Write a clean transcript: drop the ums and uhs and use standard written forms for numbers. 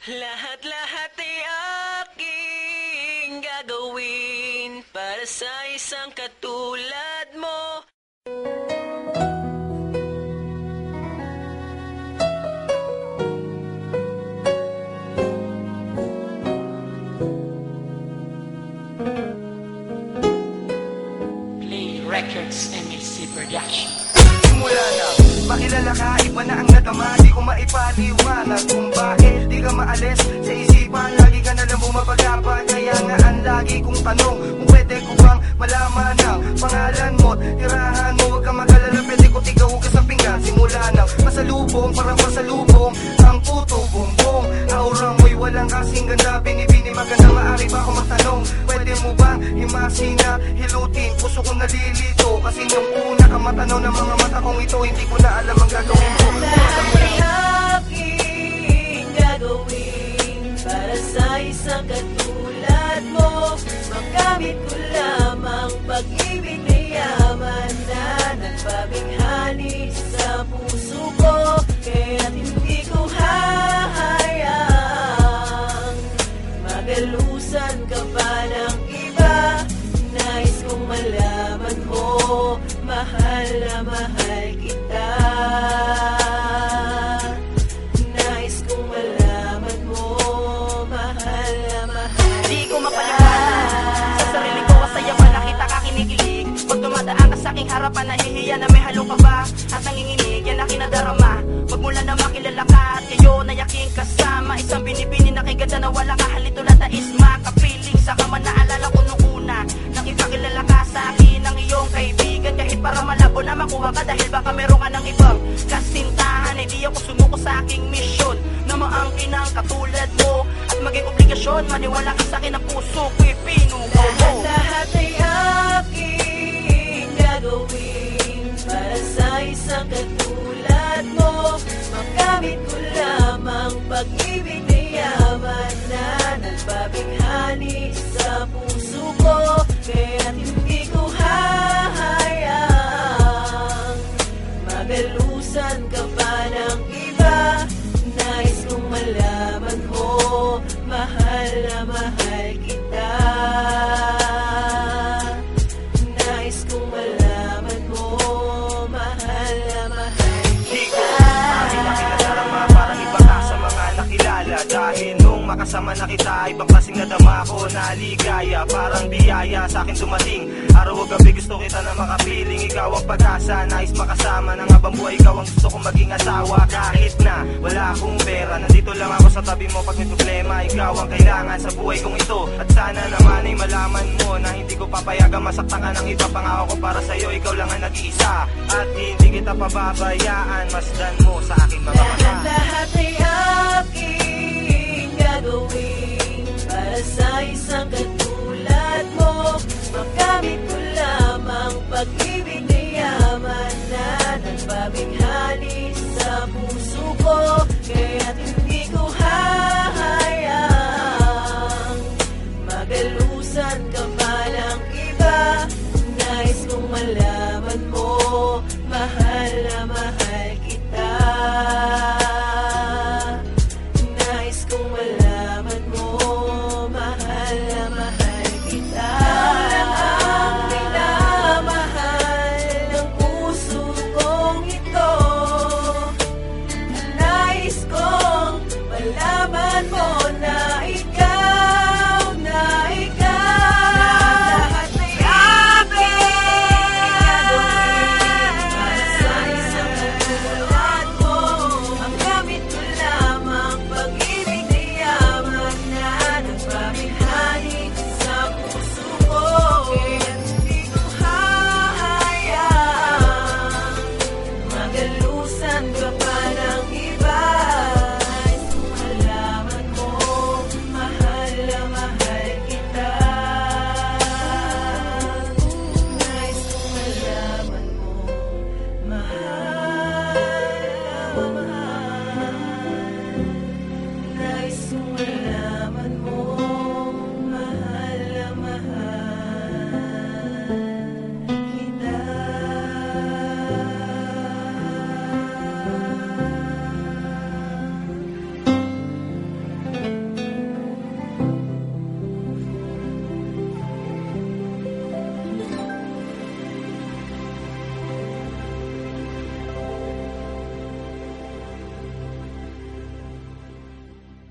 Lahat-lahat ay aking gagawin para sa isang katulad mo. Play Records MLC Production. Simula na, makilala ka, iba na ang natama. Di ko maipaliwanag kung bakit di ka maalis sa isipan. Lagi ka na lang bumabagapan. Kaya nga ang lagi kong tanong, kung pwede ko bang malaman ang pangalan mo't tirahan mo. Huwag ka magalala, pwede ko tigaw ka sa pinggan. Simula na, pasalubong, parang pasalubong ang puto bumbong. Aura mo'y walang kasing ganda. Binibini maganda, maaari ba ako magtanong? Pwede mo bang himasin at hilutin? Puso ko nalilito kasi nung una ka matanaw ng mga mata kong ito. Hindi ko na alam ang gagawin ko. Lahat ay aking gagawin para sa isang katulad mo. Magamit ko lamang pag-ibig na yaman na nagpabighani sa puso ko. Kaya't hindi ko hahayang magalusan ka pa ng iba. Nais kong malaman mo, mahal na mahal kita. Nais kong malaman mo, mahal na mahal Di ko mapaliwanag sa sarili ko, masaya ba nakita ka kinikilig? Pag dumadaan ka sa aking harapan, nahihiya na may halo ka ba? At nanginginig, yan ang kinadarama. Magmula na makilala ka at kayo na yaking kasama. Isang binibini na kay ganda na wala ka halito na tais makapiling. Saka man naalala ko nung una nang ipakilala ka sa akin ng iyong kaibigan. Kahit para malabo na makuha ka dahil baka meron ka ng ibang kasintahan. Ay di ako sumuko sa aking misyon na maangkin ang katulad mo at maging obligasyon. Maniwala ka sa akin ang puso ko'y pinugaw mo. Lahat ay aking gagawin para sa isang katulad mo. Magamit ko lamang pag-ibig na yaman na nagpabighani sa puso ko. Kaya't hindi ko hahayang magalusan ka pa ng iba. Nais kong malaman mo, mahal na mahal kita. Nais kong malaman mo, mahal na mahal Di ko kita. aking nakiladarama, parang iba ka sa mga nakilala. Dahil nung makasama na kita, ibang klaseng nadama ko na ligaya. Parang biyaya sa akin dumating. Araw o gabi gusto kita na makapiling. Ikaw ang pag-asa, nais makasama ng habang buhay. Ikaw ang gusto kong maging asawa. Kahit na wala akong pera, nandito lang ako sa tabi mo pag may problema. Ikaw ang kailangan sa buhay kong ito. At sana naman ay malaman mo na hindi ko papayagang masaktan ka ng iba. Pangako ko para sa'yo, ikaw lang ang nag-iisa. At hindi kita pababayaan, masdan mo sa aking mga mata. Lahat ay aking gagawin para sa isang katulad mo. Magamit ko lamang pag-ibig na yaman na nagpabighani sa puso ko. Kaya't hindi ko hahayang magalusan ka pa ng iba. Nais kong malaman mo, mahal na mahal kita. Nais kong malaman mo, mahal na mahal kita. Ang minamahal ng puso kong ito. Nais kong malaman mo na ikaw, na ikaw. Lahat ay aking para sa isang katulad mo. Ang gamit ko lamang pag-ibig na yaman na nagpabighani sa puso ko. Kaya't hindi ko hahayang magalusan ka pa ng iba. Nais kong malaman mo, mahal na mahal kita. Nais kong malaman mo, mahal na mahal. Nais kong malaman mo,